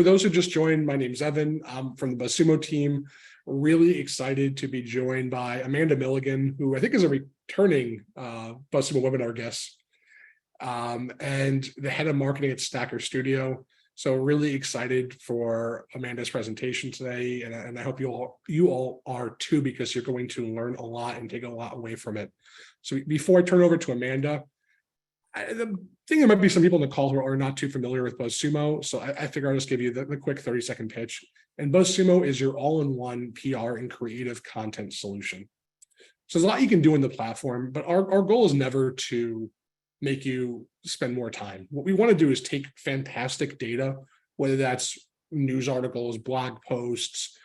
For those who just joined, my name's Evan. I'm from the BuzzSumo team. Really excited to be joined by Amanda Milligan, who I think is a returning BuzzSumo webinar guest, and the head of marketing at Stacker Studio. So really excited for Amanda's presentation today, and I hope you all are too, because you're going to learn a lot and take a lot away from it. So before I turn over to Amanda, I think there might be some people in the call who are not too familiar with BuzzSumo, so I figure I'll just give you the quick 30-second pitch. And BuzzSumo is your all-in-one PR and creative content solution. So there's a lot you can do in the platform, but our goal is never to make you spend more time. What we want to do is take fantastic data, whether that's news articles, blog posts,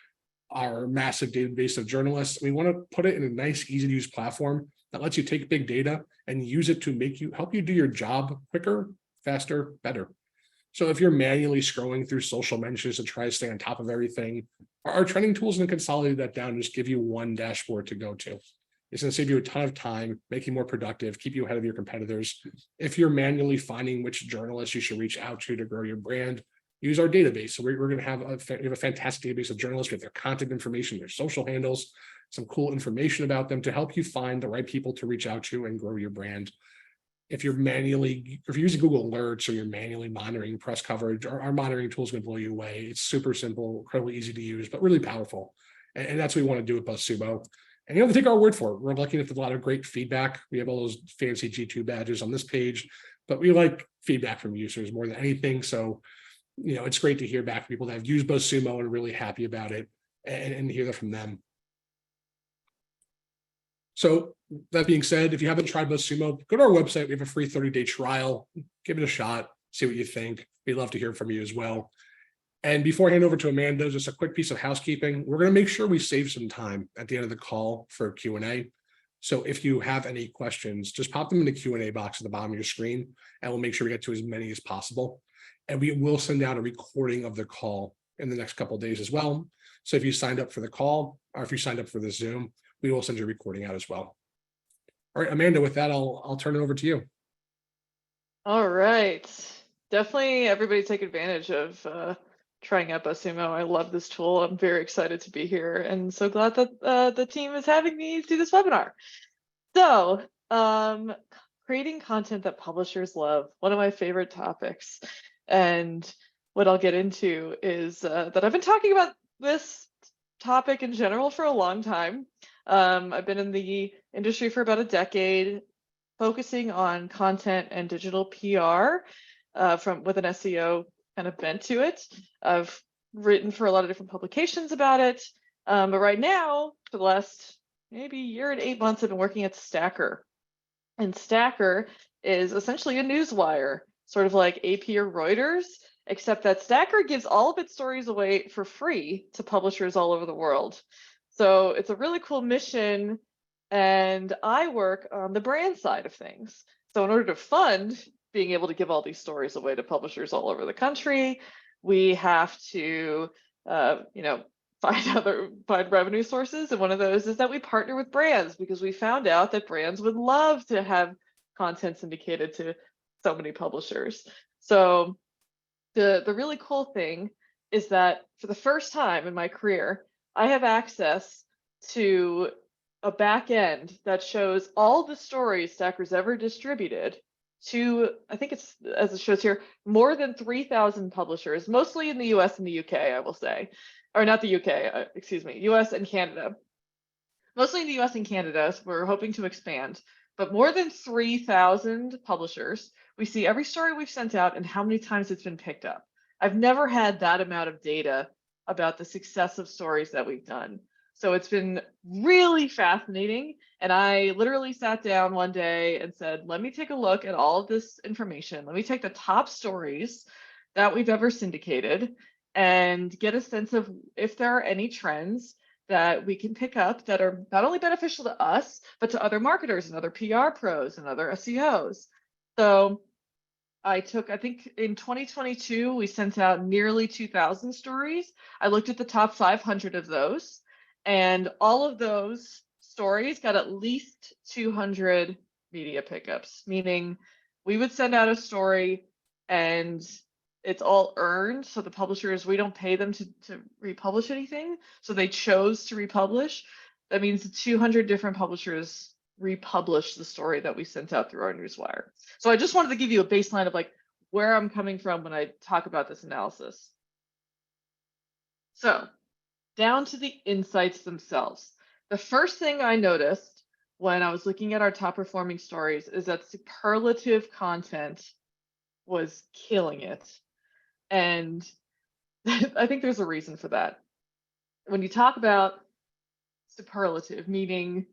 our massive database of journalists. We want to put it in a nice, easy-to-use platform that lets you take big data and use it to help you do your job quicker, faster, better. So if you're manually scrolling through social mentions to try to stay on top of everything, our trending tools can consolidate that down and just give you one dashboard to go to. It's going to save you a ton of time, make you more productive, keep you ahead of your competitors. If you're manually finding which journalists you should reach out to grow your brand, use our database. So we're going to have a fantastic database of journalists with their contact information, their social handles, some cool information about them to help you find the right people to reach out to and grow your brand. If you're using Google Alerts or you're manually monitoring press coverage, our monitoring tool is going to blow you away. It's super simple, incredibly easy to use, but really powerful. And that's what we want to do with BuzzSumo. And you have to take our word for it. We're lucky enough with a lot of great feedback. We have all those fancy G2 badges on this page, but we like feedback from users more than anything. So, it's great to hear back from people that have used BuzzSumo and are really happy about it and hear that from them. So that being said, if you haven't tried BuzzSumo, go to our website. We have a free 30-day trial. Give it a shot. See what you think. We'd love to hear from you as well. And before I hand over to Amanda, just a quick piece of housekeeping. We're going to make sure we save some time at the end of the call for Q&A. So if you have any questions, just pop them in the Q&A box at the bottom of your screen, and we'll make sure we get to as many as possible. And we will send out a recording of the call in the next couple of days as well. So if you signed up for the call, or if you signed up for the Zoom, we will send your recording out as well. All right, Amanda, with that, I'll turn it over to you. All right. Definitely everybody take advantage of trying out BuzzSumo. I love this tool. I'm very excited to be here and so glad that the team is having me do this webinar. So creating content that publishers love, one of my favorite topics. And what I'll get into is that I've been talking about this topic in general for a long time. I've been in the industry for about a decade, focusing on content and digital PR with an SEO kind of bent to it. I've written for a lot of different publications about it, but right now, for the last maybe year and 8 months, I've been working at Stacker. And Stacker is essentially a newswire, sort of like AP or Reuters, except that Stacker gives all of its stories away for free to publishers all over the world. So it's a really cool mission, and I work on the brand side of things. So in order to fund being able to give all these stories away to publishers all over the country, we have to, find revenue sources. And one of those is that we partner with brands, because we found out that brands would love to have content syndicated to so many publishers. So the really cool thing is that for the first time in my career, I have access to a back end that shows all the stories Stacker's ever distributed to, I think it's, as it shows here, more than 3,000 publishers, mostly in the US and the UK, I will say. Or not the UK, excuse me, US and Canada. Mostly in the US and Canada, so we're hoping to expand. But more than 3,000 publishers. We see every story we've sent out and how many times it's been picked up. I've never had that amount of data about the success of stories that we've done. So it's been really fascinating. And I literally sat down one day and said, let me take a look at all of this information. Let me take the top stories that we've ever syndicated and get a sense of if there are any trends that we can pick up that are not only beneficial to us, but to other marketers and other PR pros and other SEOs. So I think in 2022, we sent out nearly 2,000 stories. I looked at the top 500 of those, and all of those stories got at least 200 media pickups, meaning we would send out a story and it's all earned. So the publishers, we don't pay them to republish anything. So they chose to republish. That means 200 different publishers republished the story that we sent out through our newswire. So I just wanted to give you a baseline of like where I'm coming from when I talk about this analysis. So down to the insights themselves. The first thing I noticed when I was looking at our top performing stories is that superlative content was killing it. And I think there's a reason for that. When you talk about superlative, meaning,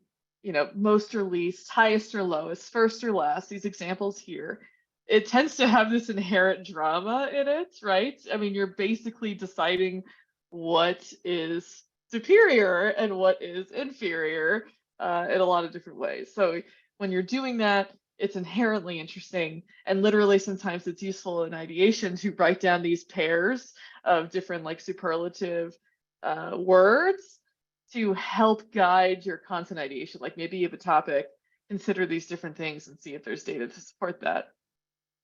most or least, highest or lowest, first or last, these examples here, it tends to have this inherent drama in it, right? I mean, you're basically deciding what is superior and what is inferior in a lot of different ways. So when you're doing that, it's inherently interesting. And literally sometimes it's useful in ideation to write down these pairs of different like superlative words to help guide your content ideation. Like maybe you have a topic, consider these different things and see if there's data to support that.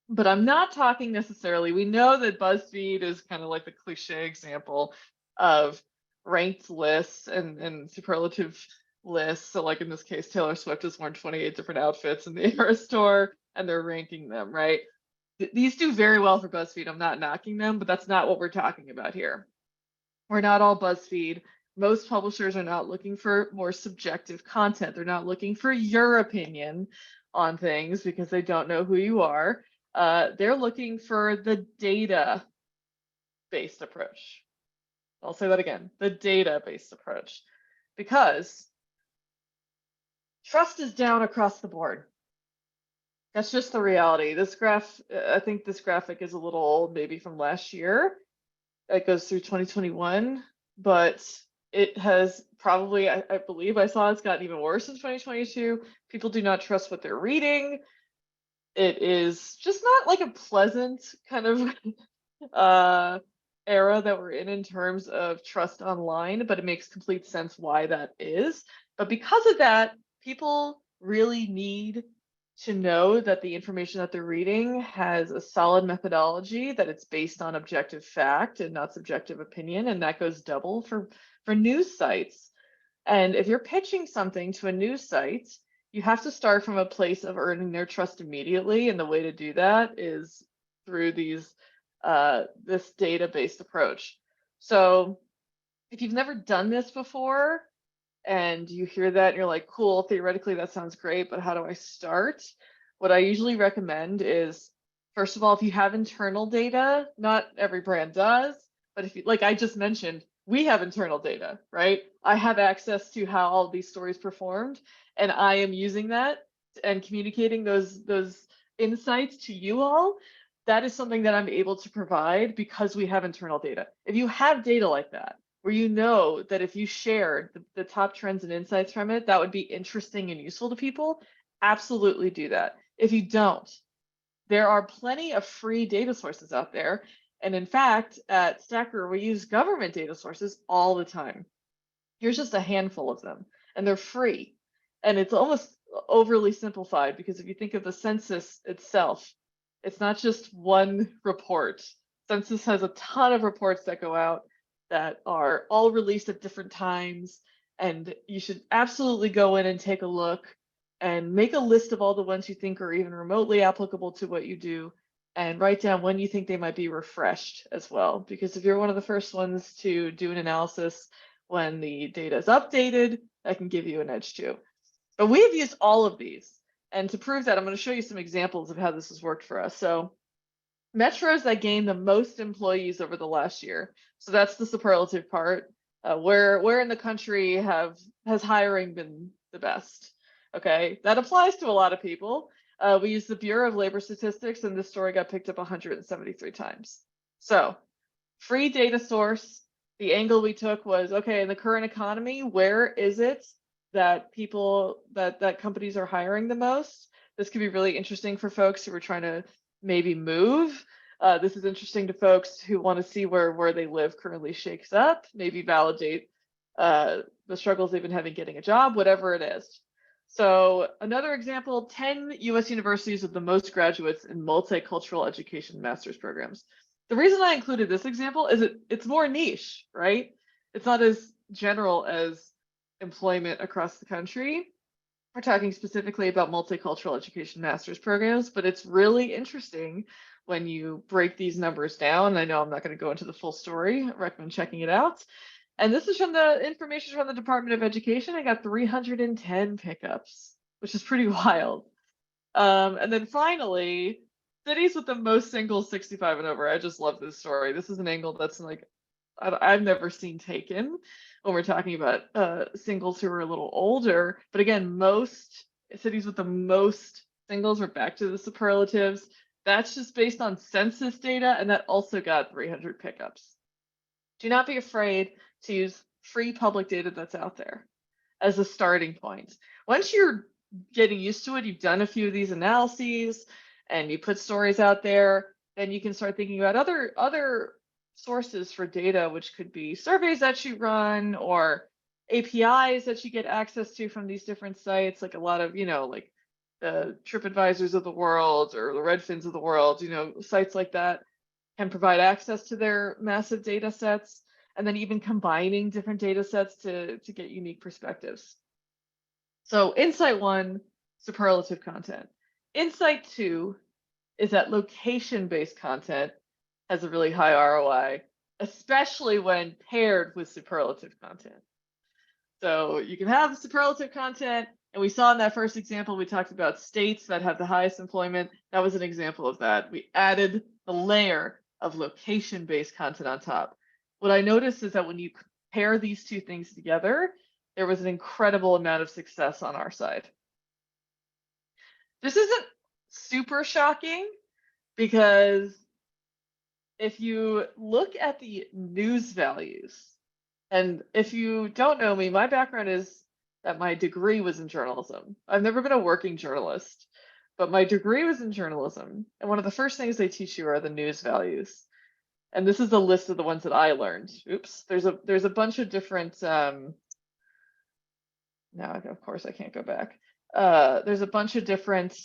But I'm not talking necessarily, we know that BuzzFeed is kind of like the cliche example of ranked lists and superlative lists. So like in this case, Taylor Swift has worn 28 different outfits in the Eras store and they're ranking them, right? These do very well for BuzzFeed. I'm not knocking them, but that's not what we're talking about here. We're not all BuzzFeed. Most publishers are not looking for more subjective content. They're not looking for your opinion on things because they don't know who you are. They're looking for the data-based approach. I'll say that again, the data-based approach, because trust is down across the board. That's just the reality. This graph, I think this graphic is a little old, maybe from last year. It goes through 2021, but it has probably, I believe I saw it's gotten even worse in 2022. People do not trust what they're reading. It is just not like a pleasant kind of era that we're in terms of trust online, but it makes complete sense why that is. But because of that, people really need to know that the information that they're reading has a solid methodology, that it's based on objective fact and not subjective opinion, and that goes double for news sites. And if you're pitching something to a news site, you have to start from a place of earning their trust immediately, and the way to do that is through these this data-based approach. So if you've never done this before and you hear that and you're like, cool, theoretically that sounds great, but how do I start? What I usually recommend is, first of all, if you have internal data, not every brand does, but if you, like I just mentioned, we have internal data, right? I have access to how all these stories performed, and I am using that and communicating those insights to you all. That is something that I'm able to provide because we have internal data. If you have data like that, where you know that if you shared the top trends and insights from it, that would be interesting and useful to people, absolutely do that. If you don't, there are plenty of free data sources out there. And in fact, at Stacker, we use government data sources all the time. Here's just a handful of them, and they're free. And it's almost overly simplified because if you think of the census itself, it's not just one report. Census has a ton of reports that go out that are all released at different times, and you should absolutely go in and take a look and make a list of all the ones you think are even remotely applicable to what you do, and write down when you think they might be refreshed as well. Because if you're one of the first ones to do an analysis when the data is updated, that can give you an edge too. But we have used all of these. And to prove that, I'm going to show you some examples of how this has worked for us. So metros that gained the most employees over the last year. So that's the superlative part. Where in the country has hiring been the best? Okay, that applies to a lot of people. We use the Bureau of Labor Statistics, and this story got picked up 173 times. So free data source. The angle we took was, okay, in the current economy, where is it that that companies are hiring the most? This could be really interesting for folks who are trying to maybe move. This is interesting to folks who want to see where they live currently shakes up, maybe validate the struggles they've been having getting a job, whatever it is. So another example, 10 US universities with the most graduates in multicultural education master's programs. The reason I included this example is it's more niche, right? It's not as general as employment across the country. We're talking specifically about multicultural education master's programs, but it's really interesting when you break these numbers down. I know I'm not going to go into the full story. I recommend checking it out. And this is from the information from the Department of Education. I got 310 pickups, which is pretty wild. And then finally, cities with the most singles 65 and over. I just love this story. This is an angle that's like I've never seen taken when we're talking about singles who are a little older. But again, most cities with the most singles, we're back to the superlatives. That's just based on census data, and that also got 300 pickups. Do not be afraid to use free public data that's out there as a starting point. Once you're getting used to it, you've done a few of these analyses, and you put stories out there, then you can start thinking about other sources for data, which could be surveys that you run or APIs that you get access to from these different sites, like a lot of, like the TripAdvisors of the world or the Redfins of the world, sites like that can provide access to their massive data sets, and then even combining different data sets to get unique perspectives. So insight 1, superlative content. Insight 2 is that location-based content has a really high ROI, especially when paired with superlative content. So you can have superlative content, and we saw in that first example, we talked about states that have the highest employment. That was an example of that. We added the layer of location-based content on top. What I noticed is that when you pair these two things together, there was an incredible amount of success on our side. This isn't super shocking because if you look at the news values, and if you don't know me, my background is that my degree was in journalism. I've never been a working journalist, but my degree was in journalism. And one of the first things they teach you are the news values. And this is a list of the ones that I learned. Oops, there's a bunch of different, now of course I can't go back. There's a bunch of different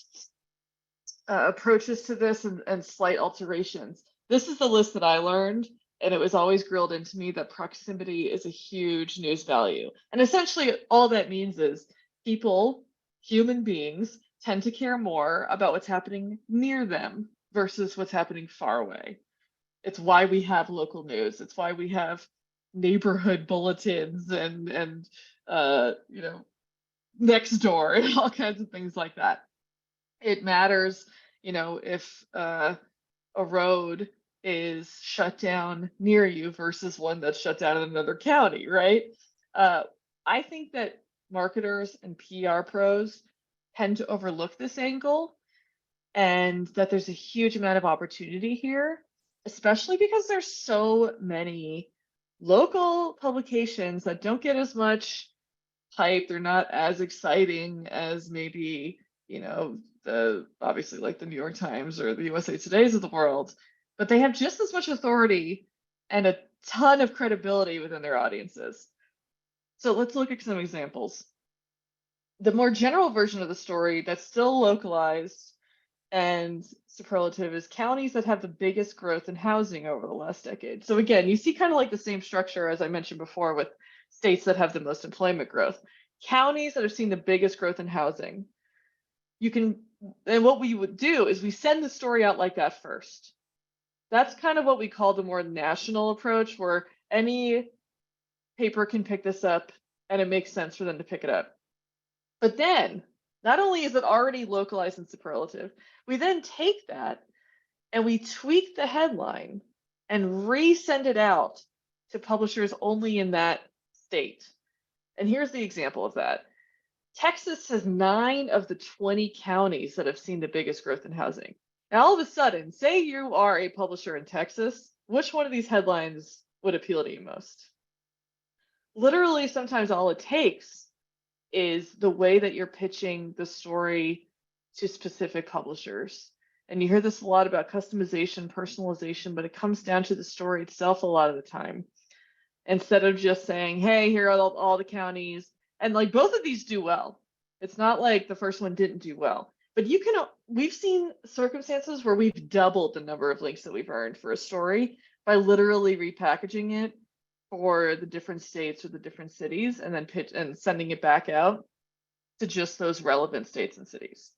approaches to this and slight alterations. This is the list that I learned, and it was always grilled into me that proximity is a huge news value. And essentially all that means is people, human beings, tend to care more about what's happening near them versus what's happening far away. It's why we have local news. It's why we have neighborhood bulletins and next door and all kinds of things like that. It matters, if a road is shut down near you versus one that's shut down in another county, right? I think that marketers and PR pros tend to overlook this angle, and that there's a huge amount of opportunity here, especially because there's so many local publications that don't get as much hype. They're not as exciting as maybe, obviously like the New York Times or the USA Today's of the world, but they have just as much authority and a ton of credibility within their audiences. So let's look at some examples. The more general version of the story that's still localized and superlative is counties that have the biggest growth in housing over the last decade. So again, you see kind of like the same structure as I mentioned before with states that have the most employment growth. Counties that are seeing the biggest growth in housing. And what we would do is we send the story out like that first. That's kind of what we call the more national approach, where any paper can pick this up and it makes sense for them to pick it up. But then, not only is it already localized and superlative, we then take that and we tweak the headline and resend it out to publishers only in that state. And here's the example of that. Texas has 9 of the 20 counties that have seen the biggest growth in housing. Now, all of a sudden, say you are a publisher in Texas, which one of these headlines would appeal to you most? Literally, sometimes all it takes is the way that you're pitching the story to specific publishers. And you hear this a lot about customization, personalization, but it comes down to the story itself a lot of the time. Instead of just saying, hey, here are all the counties. And like both of these do well. It's not like the first one didn't do well. But we've seen circumstances where we've doubled the number of links that we've earned for a story by literally repackaging it for the different states or the different cities, and then sending it back out to just those relevant states and cities.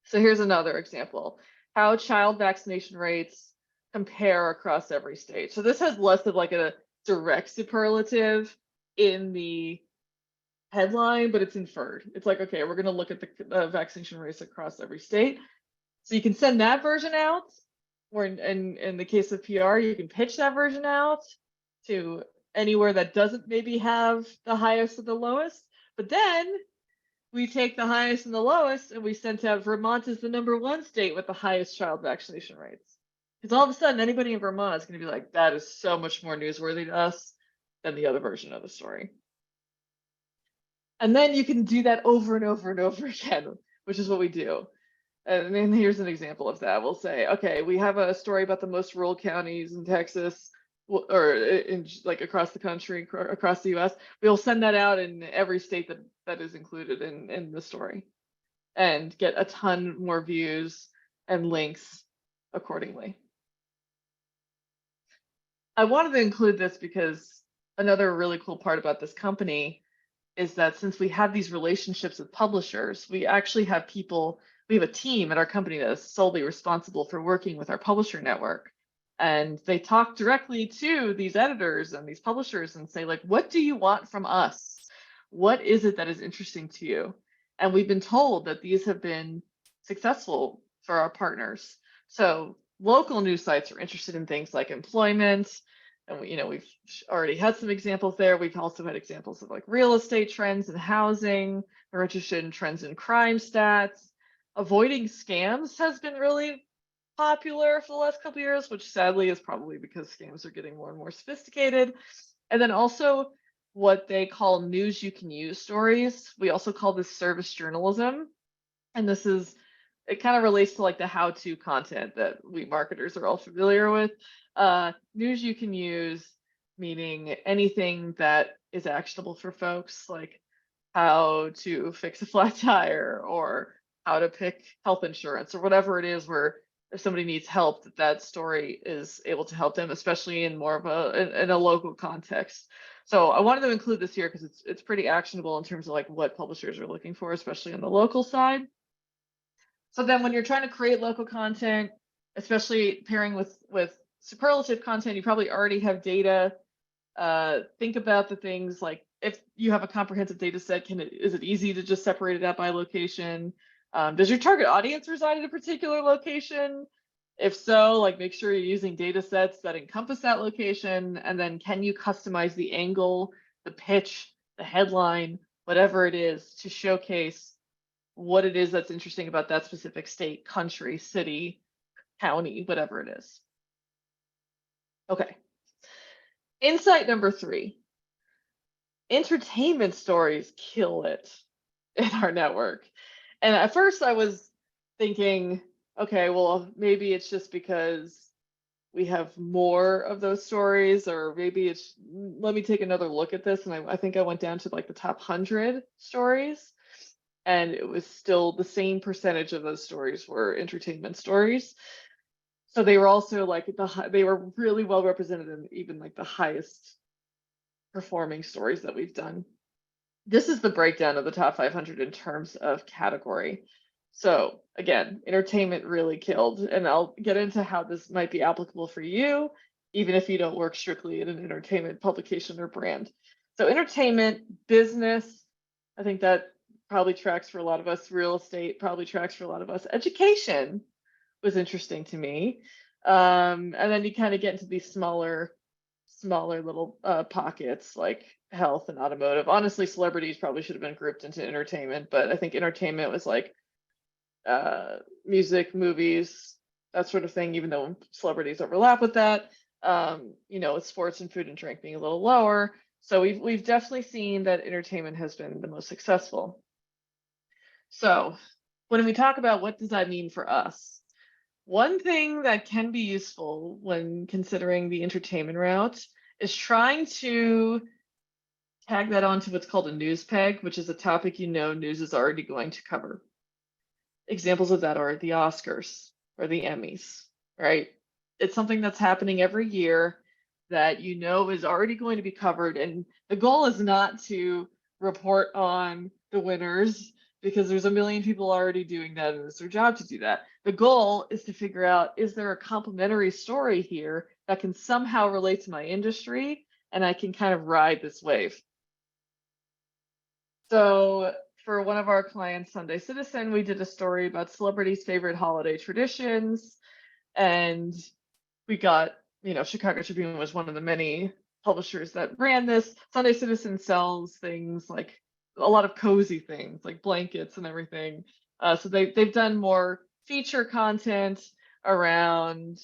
So here's another example: how child vaccination rates compare across every state. So this has less of like a direct superlative in the headline, but it's inferred. It's like, okay, we're going to look at the vaccination rates across every state. So you can send that version out, or in the case of PR, you can pitch that version out to anywhere that doesn't maybe have the highest or the lowest. But then we take the highest and the lowest, and we sent out Vermont as the #1 state with the highest child vaccination rates. Because all of a sudden, anybody in Vermont is going to be like, that is so much more newsworthy to us than the other version of the story. And then you can do that over and over and over again, which is what we do. And then here's an example of that. We'll say, okay, we have a story about the most rural counties in Texas, or in like across the country, across the US. We'll send that out in every state that is included in the story, and get a ton more views and links accordingly. I wanted to include this because another really cool part about this company is that since we have these relationships with publishers, we actually have we have a team at our company that is solely responsible for working with our publisher network. And they talk directly to these editors and these publishers and say, like, what do you want from us? What is it that is interesting to you? And we've been told that these have been successful for our partners. So local news sites are interested in things like employment. And we've already had some examples there. We've also had examples of like real estate trends and housing. We're interested in trends in crime stats. Avoiding scams has been really popular for the last couple of years, which sadly is probably because scams are getting more and more sophisticated. And then also what they call news you can use stories. We also call this service journalism. And it kind of relates to like the how-to content that we marketers are all familiar with. News you can use, meaning anything that is actionable for folks, like how to fix a flat tire or how to pick health insurance or whatever it is, where if somebody needs help, that story is able to help them, especially in more of in a local context. So I wanted to include this here because it's pretty actionable in terms of like what publishers are looking for, especially on the local side. So then when you're trying to create local content, especially pairing with superlative content, you probably already have data. Think about the things like, if you have a comprehensive data set, is it easy to just separate it out by location? Does your target audience reside in a particular location? If so, like make sure you're using data sets that encompass that location. And then can you customize the angle, the pitch, the headline, whatever it is, to showcase what it is that's interesting about that specific state, country, city, county, whatever it is. Okay. Insight number 3. Entertainment stories kill it in our network. And at first I was thinking, okay, well, maybe it's just because we have more of those stories, or maybe let me take another look at this. And I think I went down to like the top 100 stories, and it was still the same percentage of those stories were entertainment stories. So they were also like they were really well represented in even like the highest performing stories that we've done. This is the breakdown of the top 500 in terms of category. So again, entertainment really killed, and I'll get into how this might be applicable for you, even if you don't work strictly in an entertainment publication or brand. So entertainment, business, I think that probably tracks for a lot of us. Real estate probably tracks for a lot of us. Education was interesting to me. And then you kind of get into these smaller little pockets like health and automotive. Honestly, celebrities probably should have been grouped into entertainment, but I think entertainment was like music, movies, that sort of thing, even though celebrities overlap with that. With sports and food and drink being a little lower. So we've definitely seen that entertainment has been the most successful. So when we talk about what does that mean for us, one thing that can be useful when considering the entertainment route is trying to tag that onto what's called a news peg, which is a topic news is already going to cover. examples of that are the Oscars or the Emmys, right? It's something that's happening every year that you know is already going to be covered. And the goal is not to report on the winners because there's a million people already doing that and it's their job to do that. The goal is to figure out, is there a complementary story here that can somehow relate to my industry and I can kind of ride this wave? So for one of our clients, Sunday Citizen, we did a story about celebrities' favorite holiday traditions. And we got, Chicago Tribune was one of the many publishers that ran this. Sunday Citizen sells things like a lot of cozy things like blankets and everything. So they've done more feature content around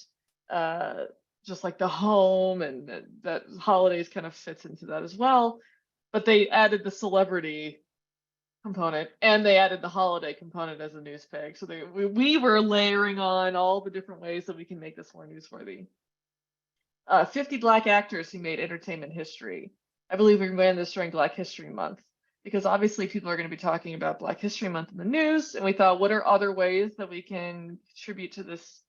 just like the home, and that holidays kind of fits into that as well. But they added the celebrity component and they added the holiday component as a news peg. So we were layering on all the different ways that we can make this more newsworthy. 50 Black actors who made entertainment history. I believe we ran this during Black History Month because obviously people are going to be talking about Black History Month in the news, and we thought, what are other ways that we can contribute to this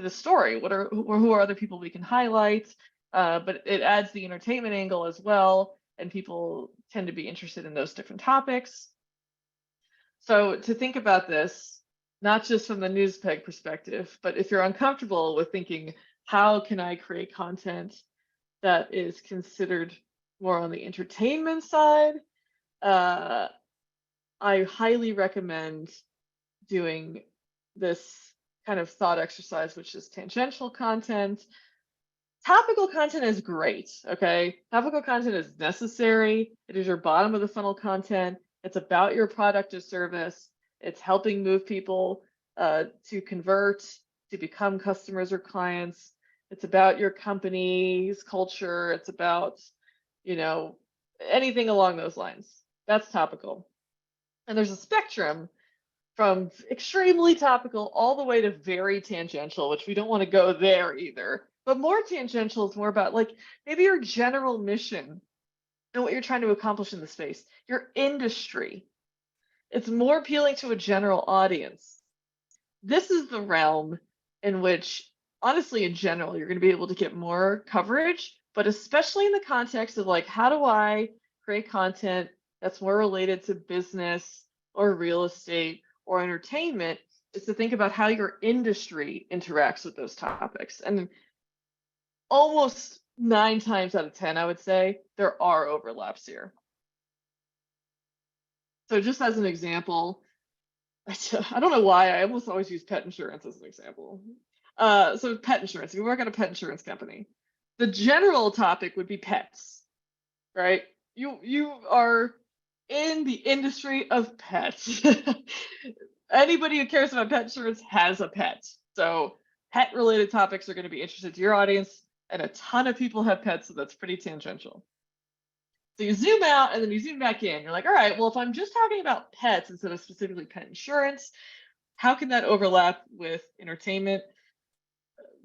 story? Who are other people we can highlight? But it adds the entertainment angle as well, and people tend to be interested in those different topics. So to think about this, not just from the news peg perspective, but if you're uncomfortable with thinking, how can I create content that is considered more on the entertainment side? I highly recommend doing this kind of thought exercise, which is tangential content. Topical content is great, okay? Topical content is necessary. It is your bottom of the funnel content. It's about your product or service. It's helping move people to convert, to become customers or clients. It's about your company's culture. It's about, anything along those lines. That's topical. And there's a spectrum from extremely topical all the way to very tangential, which we don't want to go there either. But more tangential is more about like maybe your general mission and what you're trying to accomplish in the space, your industry. It's more appealing to a general audience. This is the realm in which, honestly, in general, you're going to be able to get more coverage, but especially in the context of like, how do I create content that's more related to business or real estate or entertainment, is to think about how your industry interacts with those topics. And almost 9 times out of 10, I would say, there are overlaps here. So just as an example, I don't know why, I almost always use pet insurance as an example. So pet insurance, if you work at a pet insurance company, the general topic would be pets, right? You are in the industry of pets. Anybody who cares about pet insurance has a pet. So pet related topics are going to be interested to your audience, and a ton of people have pets, so that's pretty tangential. So you zoom out and then you zoom back in. You're like, all right, well, if I'm just talking about pets instead of specifically pet insurance, how can that overlap with entertainment?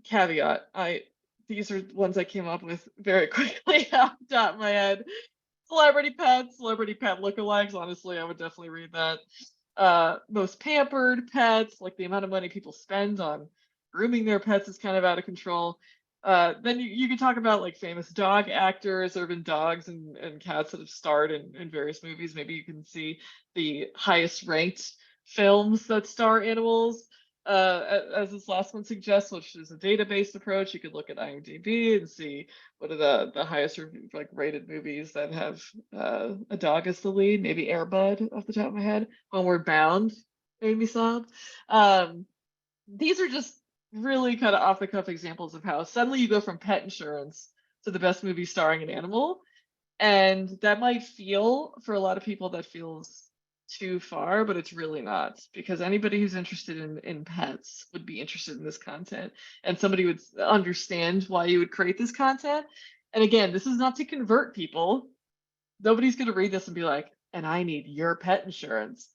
Caveat, these are ones I came up with very quickly off the top of my head. Celebrity pets, celebrity pet lookalikes. Honestly, I would definitely read that. Most pampered pets, like the amount of money people spend on grooming their pets is kind of out of control. Then you can talk about like famous dog actors. There have been dogs and cats that have starred in various movies. Maybe you can see the highest ranked films that star animals, as this last one suggests, which is a data-based approach. You could look at IMDb and see what are the highest like rated movies that have a dog as the lead. Maybe Air Bud off the top of my head. Homeward Bound made me sob. These are just really kind of off the cuff examples of how suddenly you go from pet insurance to the best movie starring an animal. And that might feel, for a lot of people, that feels too far, but it's really not, because anybody who's interested in pets would be interested in this content, and somebody would understand why you would create this content. And again, this is not to convert people. Nobody's going to read this and be like, and I need your pet insurance.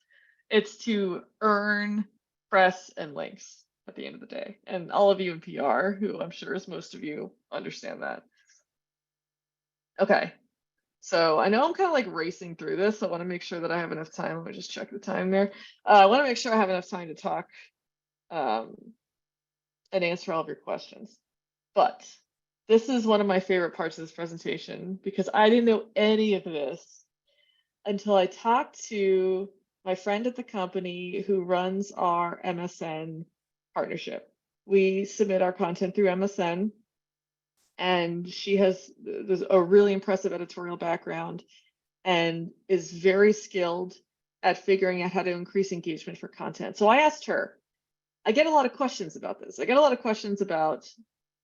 It's to earn press and links at the end of the day. And all of you in PR, who I'm sure is most of you, understand that. Okay, So I know I'm kind of like racing through this. So I want to make sure that I have enough time. Let me just check the time there. I want to make sure I have enough time to talk and answer all of your questions. But this is one of my favorite parts of this presentation because I didn't know any of this until I talked to my friend at the company who runs our MSN partnership. We submit our content through MSN, and she has a really impressive editorial background and is very skilled at figuring out how to increase engagement for content. So I asked her, I get a lot of questions about this. I get a lot of questions about,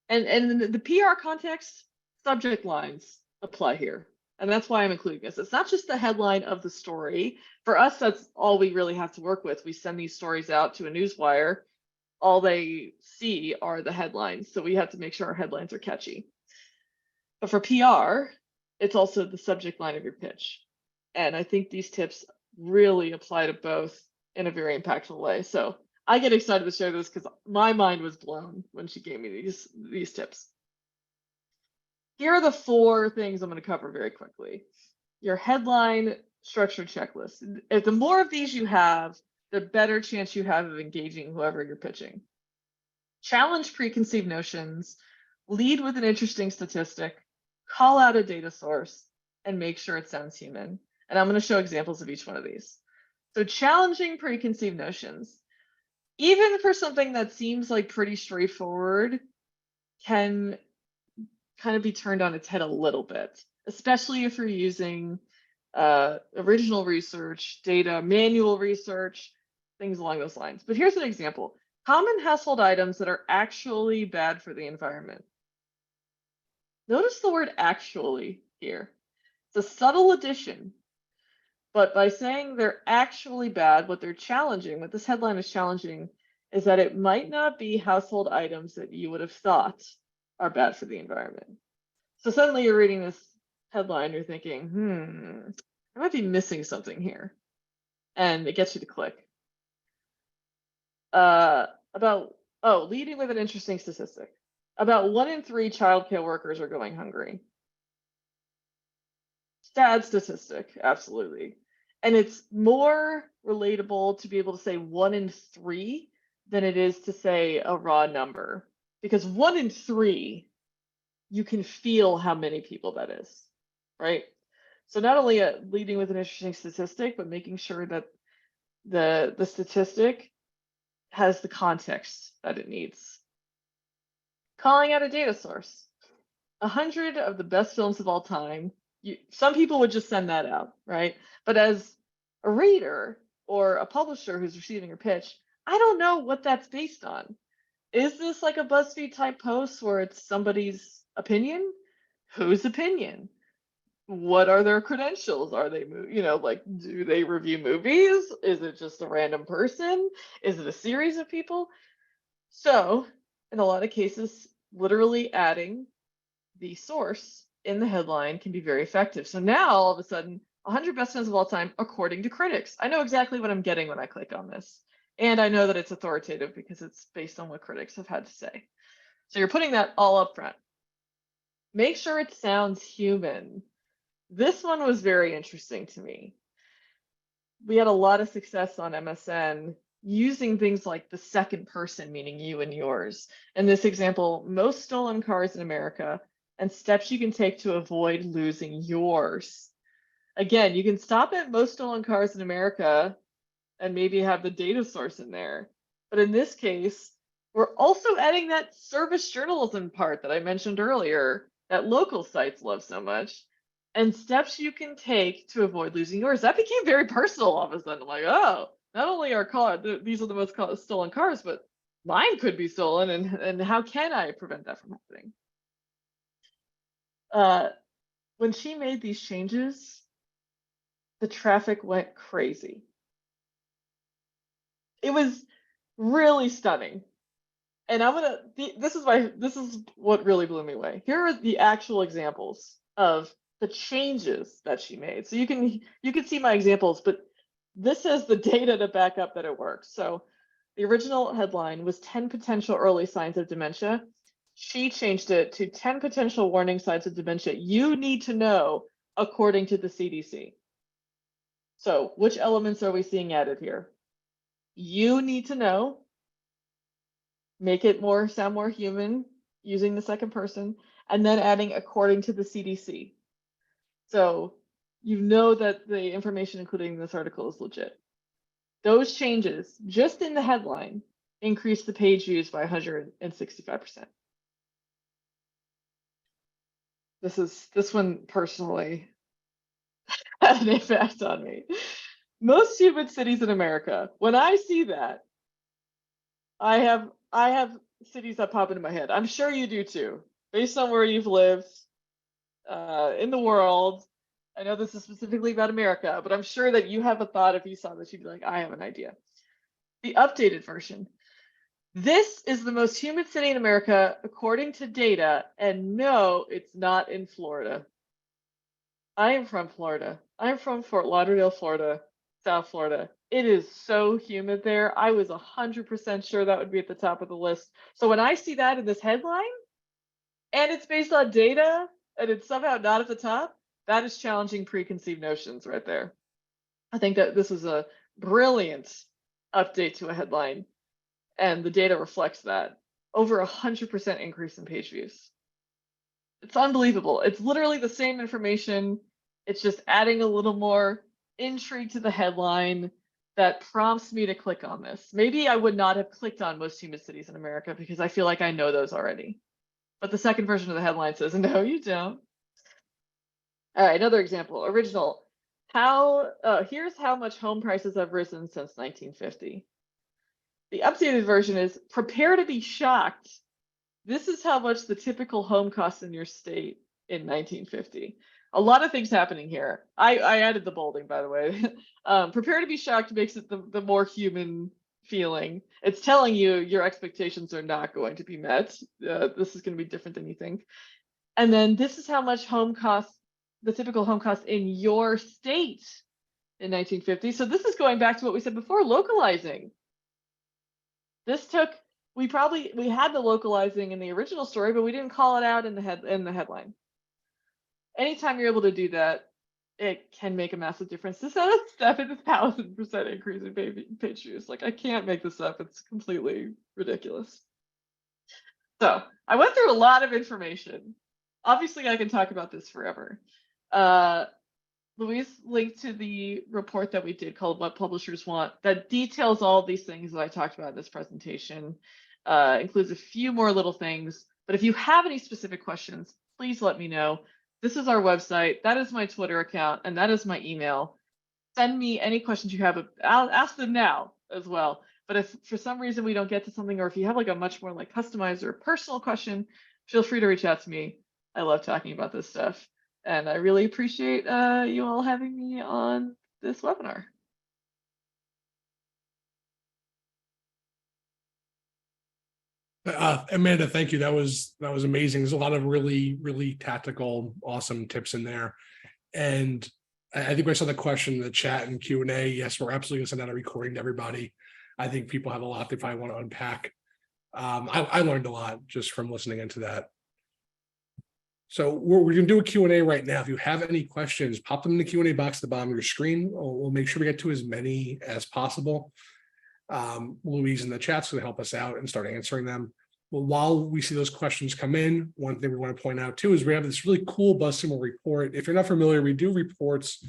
and in the PR context, subject lines apply here. And that's why I'm including this. It's not just the headline of the story. For us, that's all we really have to work with. We send these stories out to a newswire. All they see are the headlines. So we have to make sure our headlines are catchy. But for PR, it's also the subject line of your pitch. And I think these tips really apply to both in a very impactful way. So I get excited to share this because my mind was blown when she gave me these tips. Here are the 4 things I'm going to cover very quickly. Your headline structure checklist. If the more of these you have, the better chance you have of engaging whoever you're pitching. Challenge preconceived notions, lead with an interesting statistic, call out a data source, and make sure it sounds human. And I'm going to show examples of each one of these. So challenging preconceived notions, even for something that seems like pretty straightforward, can kind of be turned on its head a little bit, especially if you're using original research, data, manual research, things along those lines. But here's an example. Common household items that are actually bad for the environment. Notice the word actually here. It's a subtle addition, but by saying they're actually bad, what they're challenging, what this headline is challenging, is that it might not be household items that you would have thought are bad for the environment. So suddenly you're reading this headline, you're thinking, I might be missing something here. And it gets you to click. Leading with an interesting statistic. About 1 in 3 childcare workers are going hungry. Sad statistic, absolutely. And it's more relatable to be able to say 1 in 3 than it is to say a raw number. Because 1 in 3, you can feel how many people that is, right? So not only leading with an interesting statistic, but making sure that the statistic has the context that it needs. Calling out a data source. 100 of the best films of all time. Some people would just send that out, right? But as a reader or a publisher who's receiving your pitch, I don't know what that's based on. Is this like a BuzzFeed type post where it's somebody's opinion? Whose opinion? What are their credentials? Are they, like, do they review movies? Is it just a random person? Is it a series of people? So in a lot of cases, literally adding the source in the headline can be very effective. So now all of a sudden, 100 best films of all time, according to critics. I know exactly what I'm getting when I click on this. And I know that it's authoritative because it's based on what critics have had to say. So you're putting that all up front. Make sure it sounds human. This one was very interesting to me. We had a lot of success on MSN using things like the second person, meaning you and yours. In this example, most stolen cars in America and steps you can take to avoid losing yours. Again, you can stop at most stolen cars in America and maybe have the data source in there. But in this case, we're also adding that service journalism part that I mentioned earlier that local sites love so much, and steps you can take to avoid losing yours. That became very personal all of a sudden. I'm like, oh, not only are these are the most stolen cars, but mine could be stolen, and how can I prevent that from happening? When she made these changes, the traffic went crazy. It was really stunning. And this is what really blew me away. Here are the actual examples of the changes that she made. So you can see my examples, but this has the data to back up that it works. So the original headline was 10 potential early signs of dementia. She changed it to 10 potential warning signs of dementia you need to know according to the CDC. So which elements are we seeing added here? You need to know, make it sound more human using the second person, and then adding according to the CDC. So you know that the information included in this article is legit. Those changes, just in the headline, increase the page views by 165%. This one personally had an impact on me. Most humid cities in America. When I see that, I have cities that pop into my head. I'm sure you do too, based on where you've lived in the world. I know this is specifically about America, but I'm sure that you have a thought. If you saw this, you'd be like, I have an idea. The updated version. This is the most humid city in America, according to data, and no, it's not in Florida. I am from Florida. I'm from Fort Lauderdale, Florida, South Florida. It is so humid there. I was 100% sure that would be at the top of the list. So when I see that in this headline, and it's based on data, and it's somehow not at the top, that is challenging preconceived notions right there. I think that this is a brilliant update to a headline, and the data reflects that. Over 100% increase in page views. It's unbelievable. It's literally the same information. It's just adding a little more intrigue to the headline that prompts me to click on this. Maybe I would not have clicked on most humid cities in America because I feel like I know those already. But the second version of the headline says, no, you don't. All right, another example, original. Here's how much home prices have risen since 1950. The updated version is, prepare to be shocked. This is how much the typical home costs in your state in 1950. A lot of things happening here. I added the bolding, by the way. Prepare to be shocked makes it the more human feeling. It's telling you your expectations are not going to be met. This is going to be different than you think. And then this is how much home costs, the typical home cost in your state in 1950. So this is going back to what we said before, localizing. This took, we had the localizing in the original story, but we didn't call it out in the headline. Anytime you're able to do that, it can make a massive difference. This had a 7,000% increase in page views. Like, I can't make this up. It's completely ridiculous. So I went through a lot of information. Obviously, I can talk about this forever. Louise linked to the report that we did called What Publishers Want that details all these things that I talked about in this presentation, includes a few more little things. But if you have any specific questions, please let me know. This is our website. That is my Twitter account, and that is my email. Send me any questions you have. I'll ask them now as well. But if for some reason we don't get to something, or if you have like a much more like customized or personal question, feel free to reach out to me. I love talking about this stuff. And I really appreciate you all having me on this webinar. Amanda, thank you. That was amazing. There's a lot of really, really tactical, awesome tips in there. And I think I saw the question in the chat and Q&A. Yes, we're absolutely going to send out a recording to everybody. I think people have a lot they probably want to unpack. I learned a lot just from listening into that. So we're going to do a Q&A right now. If you have any questions, pop them in the Q&A box at the bottom of your screen. We'll make sure we get to as many as possible. Louise in the chat's going to help us out and start answering them. Well, while we see those questions come in, one thing we want to point out too is we have this really cool BuzzSumo report. If you're not familiar, we do reports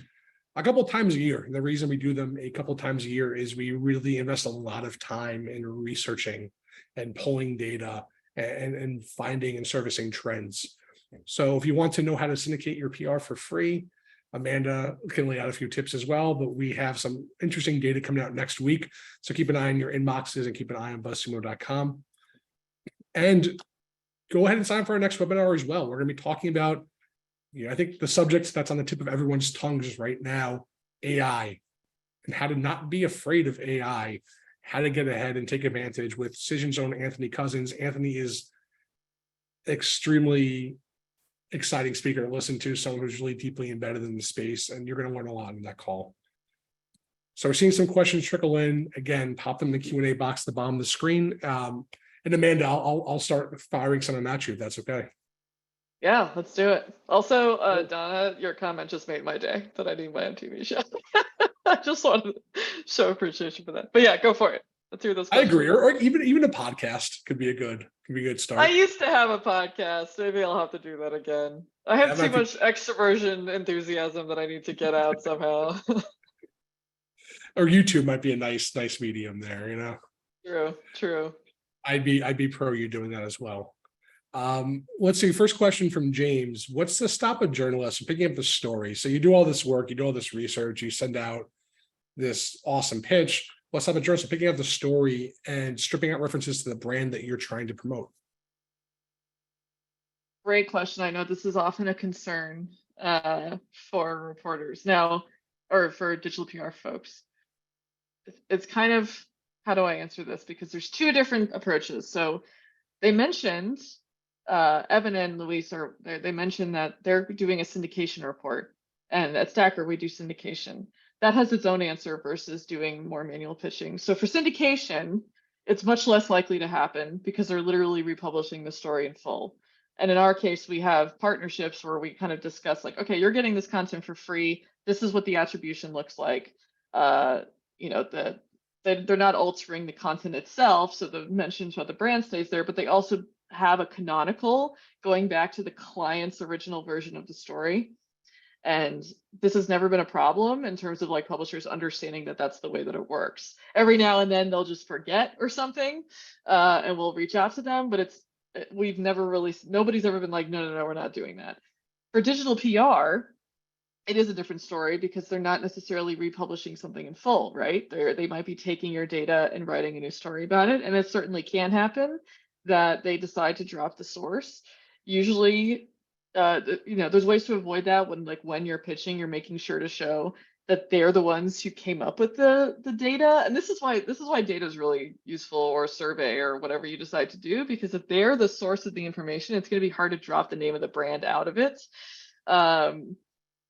a couple times a year. And the reason we do them a couple times a year is we really invest a lot of time in researching and pulling data and finding and servicing trends. So if you want to know how to syndicate your PR for free, Amanda can lay out a few tips as well, but we have some interesting data coming out next week. So keep an eye on your inboxes and keep an eye on BuzzSumo.com. And go ahead and sign up for our next webinar as well. We're going to be talking about, I think the subject that's on the tip of everyone's tongues right now, AI, and how to not be afraid of AI, how to get ahead and take advantage with Cision's own Anthony Cousins. Anthony is extremely exciting speaker to listen to, someone who's really deeply embedded in the space, and you're going to learn a lot in that call. So we're seeing some questions trickle in. Again, pop them in the Q&A box at the bottom of the screen. And Amanda, I'll start firing some at you if that's okay. Yeah, let's do it. Also, Donna, your comment just made my day that I need my own TV show. I just wanted to show appreciation for that. But yeah, go for it. Let's hear those I questions. agree, or even a podcast could be a good I start. used to have a podcast. Maybe I'll have to do that again. I have too much extroversion enthusiasm that I need to get out somehow. Or YouTube might be a nice medium there, you know. True. I'd be pro you doing that as well. Let's see. First question from James. What's to stop a journalist from picking up the story? So you do all this work, you do all this research, you send out this awesome pitch. What's to stop a journalist from picking up the story and stripping out references to the brand that you're trying to promote? Great question. I know this is often a concern for reporters now, or for digital PR folks. It's kind of, how do I answer this? Because there's two different approaches. So they mentioned, Evan and Luis they mentioned that they're doing a syndication report, and at Stacker we do syndication. That has its own answer versus doing more manual pitching. So for syndication, it's much less likely to happen because they're literally republishing the story in full. And in our case, we have partnerships where we kind of discuss like, okay, you're getting this content for free. This is what the attribution looks like. You know, they're not altering the content itself, so the mentions about the brand stays there, but they also have a canonical going back to the client's original version of the story. And this has never been a problem in terms of like publishers understanding that that's the way that it works. Every now and then they'll just forget or something, and we'll reach out to them, but we've never really, nobody's ever been like, no, we're not doing that. For digital PR, it is a different story because they're not necessarily republishing something in full, right? They might be taking your data and writing a new story about it. And it certainly can happen that they decide to drop the source. Usually, you know, there's ways to avoid that when you're pitching, you're making sure to show that they're the ones who came up with the data. And this is why data is really useful, or a survey or whatever you decide to do, because if they're the source of the information, it's going to be hard to drop the name of the brand out of it.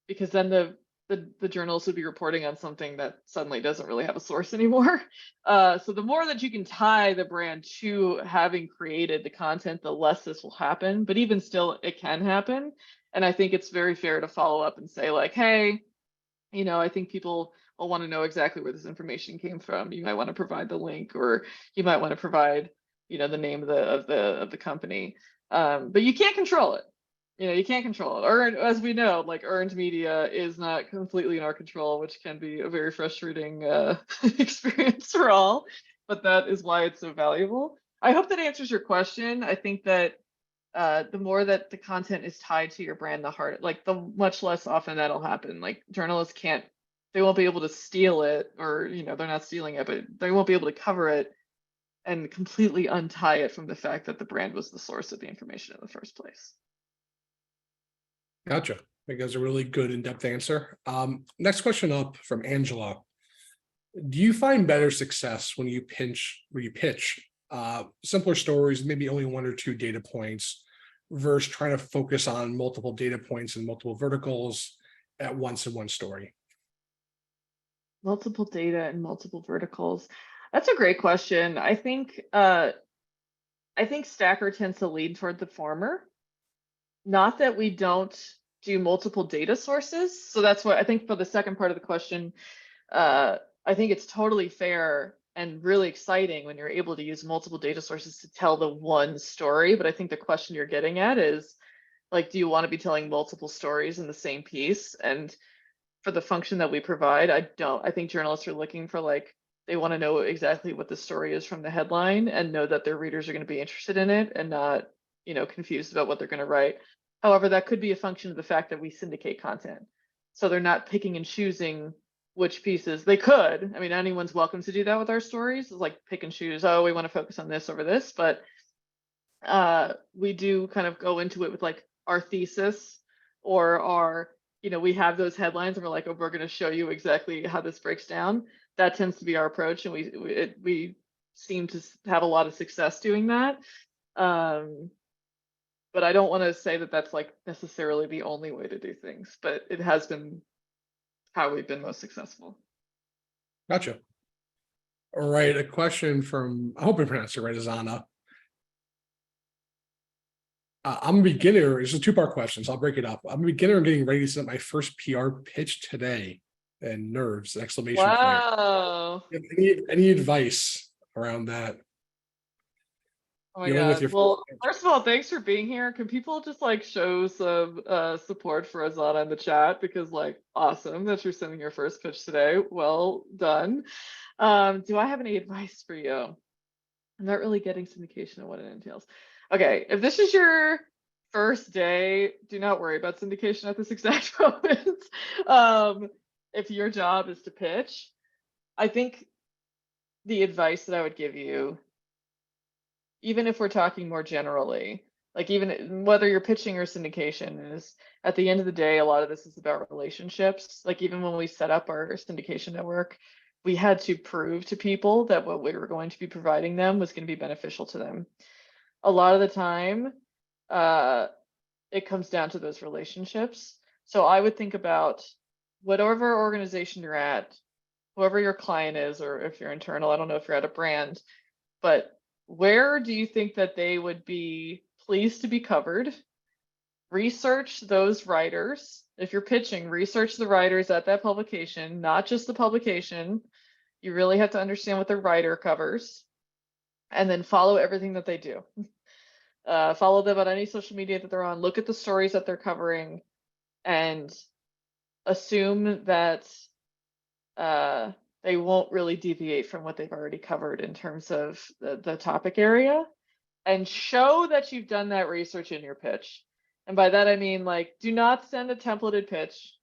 Because then the journalists would be reporting on something that suddenly doesn't really have a source anymore. So the more that you can tie the brand to having created the content, the less this will happen. But even still, it can happen. And I think it's very fair to follow up and say like, hey, you know, I think people will want to know exactly where this information came from. You might want to provide the link, or you might want to provide, you know, the name of the company. But you can't control it. You know, you can't control it. As we know, like earned media is not completely in our control, which can be a very frustrating experience for all. But that is why it's so valuable. I hope that answers your question. I think that the more that the content is tied to your brand, the much less often that'll happen. Like journalists they won't be able to steal it, or, you know, they're not stealing it, but they won't be able to cover it and completely untie it from the fact that the brand was the source of the information in the first place. Gotcha. I think that's a really good in-depth answer. Next question up from Angela. Do you find better success when you pitch simpler stories, maybe only one or two data points, versus trying to focus on multiple data points and multiple verticals at once in one story? Multiple data and multiple verticals. That's a great question. I think Stacker tends to lean toward the former. Not that we don't do multiple data sources. So that's what I think for the second part of the question, I think it's totally fair and really exciting when you're able to use multiple data sources to tell the one story. But I think the question you're getting at is, like, do you want to be telling multiple stories in the same piece? And for the function that we provide, I think journalists are looking for, like, they want to know exactly what the story is from the headline and know that their readers are going to be interested in it and not, you know, confused about what they're going to write. However, that could be a function of the fact that we syndicate content. So they're not picking and choosing which pieces. They could. I mean, anyone's welcome to do that with our stories. It's like pick and choose. Oh, we want to focus on this over this. But we do kind of go into it with like our thesis or our, you know, we have those headlines and we're like, oh, we're going to show you exactly how this breaks down. That tends to be our approach. And we seem to have a lot of success doing that. But I don't want to say that that's like necessarily the only way to do things, but it has been how we've been most successful. Gotcha. All right, a question from, I hope I pronounced it right, Azana. I'm a beginner. It's a two-part question, so I'll break it up. I'm a beginner and getting ready to set my first PR pitch today. And nerves! Exclamation point. Wow. Any advice around that? Oh my Dealing with God. your Well, first of all, thanks for being here. Can people just like show some support for Azana in the chat? Because like awesome that you're sending your first pitch today. Well done. Do I have any advice for you? I'm not really getting syndication and what it entails. Okay, if this is your first day, do not worry about syndication at this exact moment. If your job is to pitch, I think the advice that I would give you, even if we're talking more generally, like even whether you're pitching or syndication, is at the end of the day, a lot of this is about relationships. Like even when we set up our syndication network, we had to prove to people that what we were going to be providing them was going to be beneficial to them. A lot of the time, it comes down to those relationships. So I would think about whatever organization you're at, whoever your client is, or if you're internal, I don't know if you're at a brand, but where do you think that they would be pleased to be covered? Research those writers. If you're pitching, research the writers at that publication, not just the publication. You really have to understand what the writer covers, and then follow everything that they do. Follow them on any social media that they're on. Look at the stories that they're covering, and assume that they won't really deviate from what they've already covered in terms of the topic area, and show that you've done that research in your pitch. And by that, I mean, like, do not send a templated pitch.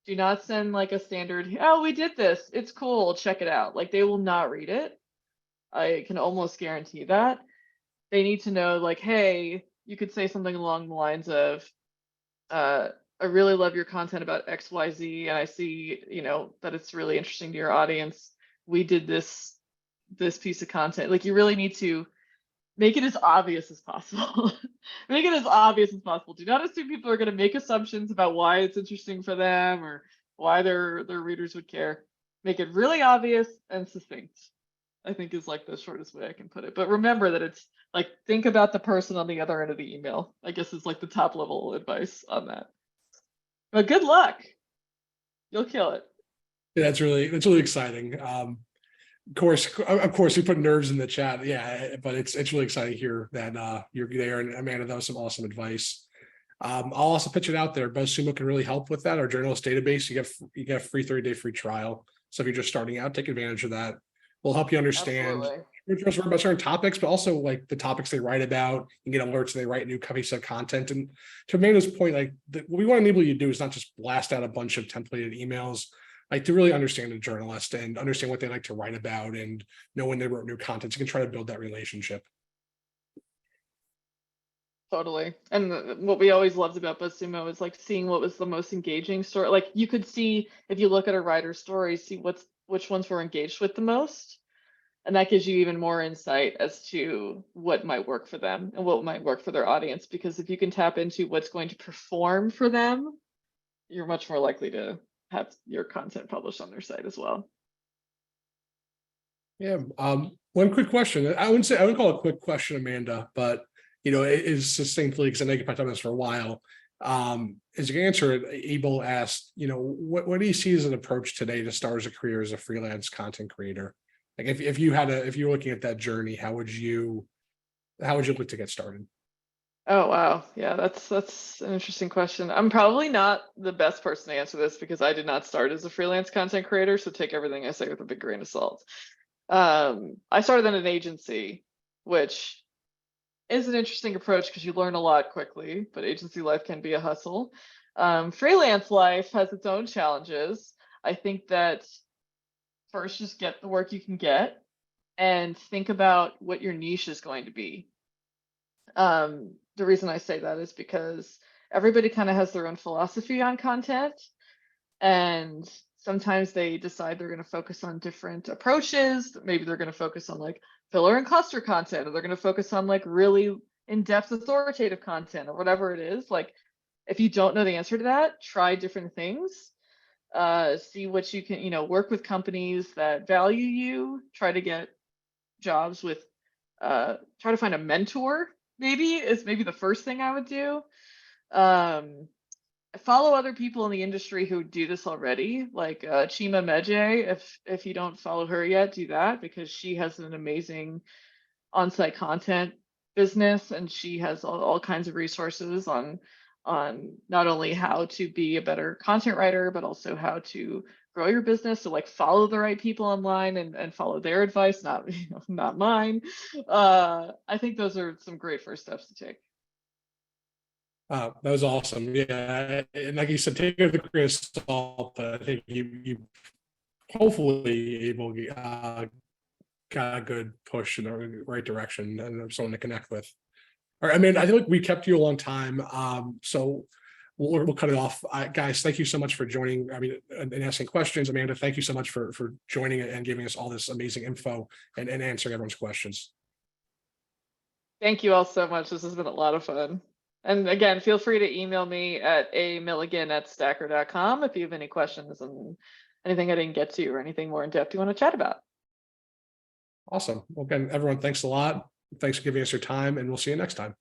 Do not send like a standard, oh, we did this. It's cool. Check it out. Like they will not read it. I can almost guarantee that. They need to know like, hey, you could say something along the lines of, I really love your content about XYZ, and I see, that it's really interesting to your audience. We did this piece of content. Like you really need to make it as obvious as possible. Make it as obvious as possible. Do not assume people are going to make assumptions about why it's interesting for them or why their readers would care. Make it really obvious and succinct, I think is like the shortest way I can put it. But remember that it's like, think about the person on the other end of the email, I guess is like the top level advice on that. But good luck. You'll kill it. Yeah, that's really exciting. Of course, we put nerves in the chat. Yeah, but it's really exciting to hear that you're there. And Amanda, that was some awesome advice. I'll also pitch it out there. BuzzSumo can really help with that. Our journalist database, you get a free 30-day free trial. So if you're just starting out, take advantage of that. We'll help you understand just about certain topics, but also like the topics they write about. You get alerts when they write new cohesive content. And to Amanda's point, like what we want to enable you to do is not just blast out a bunch of templated emails. Like to really understand a journalist and understand what they like to write about and know when they wrote new content. So you can try to build that relationship. Totally. And what we always loved about BuzzSumo is like seeing what was the most engaging story. Like you could see, if you look at a writer's stories, see which ones were engaged with the most. And that gives you even more insight as to what might work for them and what might work for their audience. Because if you can tap into what's going to perform for them, you're much more likely to have your content published on their site as well. Yeah. One quick question. I wouldn't call it a quick question, Amanda, but it is succinctly, because I know you've been talking about this for a while. As you answer it, Abel asked, what do you see as an approach today to start as a career as a freelance content creator? Like if you're looking at that journey, how would you look to get started? Oh, wow. Yeah, that's an interesting question. I'm probably not the best person to answer this because I did not start as a freelance content creator, so take everything I say with a big grain of salt. I started in an agency, which is an interesting approach because you learn a lot quickly, but agency life can be a hustle. Freelance life has its own challenges. I think that first, just get the work you can get and think about what your niche is going to be. The reason I say that is because everybody kind of has their own philosophy on content, and sometimes they decide they're going to focus on different approaches. Maybe they're going to focus on like filler and cluster content, or they're going to focus on like really in-depth authoritative content, or whatever it is. Like, if you don't know the answer to that, try different things. See what you can, work with companies that value you. Try to get jobs with, try to find a mentor maybe is maybe the first thing I would do. Follow other people in the industry who do this already, like Chima Meje. If you don't follow her yet, do that, because she has an amazing on-site content business, and she has all kinds of resources on not only how to be a better content writer, but also how to grow your business. So like follow the right people online and follow their advice, not not mine. I think those are some great first steps to take. That was awesome. Yeah, and like you said, take it with a grain of salt. I think you hopefully able got a good push in the right direction and someone to connect with. All right, I mean, I think we kept you a long time, so we'll cut it off. Guys, thank you so much for joining. I mean, and asking questions. Amanda, thank you so much for joining and giving us all this amazing info and answering everyone's questions. Thank you all so much. This has been a lot of fun. And again, feel free to email me at amilligan@stacker.com if you have any questions and anything I didn't get to or anything more in depth you want to chat about. Awesome. Well, again, everyone, thanks a lot. Thanks for giving us your time, and we'll see you next time.